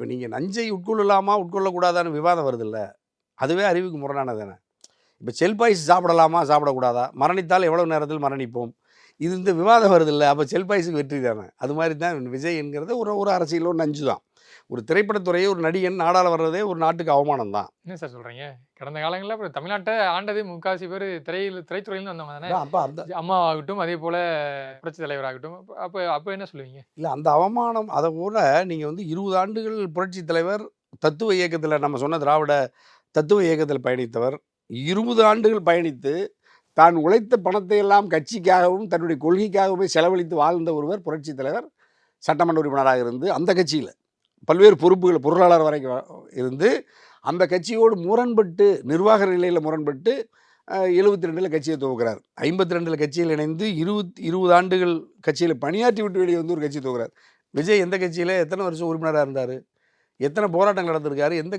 இப்போ நீங்கள் நஞ்சை உட்கொள்ளலாமா உட்கொள்ளக்கூடாதான்னு விவாதம் வருதில்ல, அதுவே அறிவுக்கு முரணானது தானே. இப்போ செல்பாய்ஸ் சாப்பிடலாமா சாப்பிடக்கூடாதா, மரணித்தால் எவ்வளோ நேரத்தில் மரணிப்போம், இது இந்த விவாதம் வருதில்ல. அப்போ செல்பாய்ஸுக்கு வெற்றி தானே. அது மாதிரி தான் விஜய் என்கிறது ஒரு ஒரு அரசியலோ நஞ்சு தான். ஒரு திரைப்படத்துறையை ஒரு நடிகன் நாடாள வர்றதே ஒரு நாட்டுக்கு அவமானம் தான். என்ன சார் சொல்றீங்க? கடந்த காலங்கள்ல அப்புறம் தமிழ்நாட்ட ஆண்டதே முக்காவாசி பேர் திரைத்துறையிலேருந்து வந்தவங்க தானே. அப்போ அந்த அம்மாவாகட்டும், அதே போல புரட்சி தலைவராகட்டும். அப்ப அப்ப என்ன சொல்லுவீங்க? இல்லை அந்த அவமானம் அதை போல நீங்கள் வந்து 20 ஆண்டுகள் புரட்சி தலைவர் தத்துவ இயக்கத்தில் நம்ம சொன்ன திராவிட தத்துவ இயக்கத்தில் பயணித்தவர், 20 ஆண்டுகள் பயணித்து தான் உழைத்த பணத்தை எல்லாம் கட்சிக்காகவும் தன்னுடைய கொள்கைக்காகவுமே செலவழித்து வாழ்ந்த ஒருவர் புரட்சி தலைவர். சட்டமன்ற உறுப்பினராக இருந்து அந்த கட்சியில் பல்வேறு பொறுப்புகள் பொருளாளர் வரைக்கும் இருந்து அந்த கட்சியோடு முரண்பட்டு நிர்வாக நிலையில் முரண்பட்டு 72 கட்சியை துவக்கிறார். 52 கட்சியில் இணைந்து 20 ஆண்டுகள் கட்சியில் பணியாற்றி விட்டு வெளியே வந்து ஒரு கட்சி துவக்கிறார். விஜய் எந்த கட்சியில் எத்தனை வருஷம் உறுப்பினராக இருந்தார், எத்தனை போராட்டங்கள் நடந்திருக்காரு, எந்த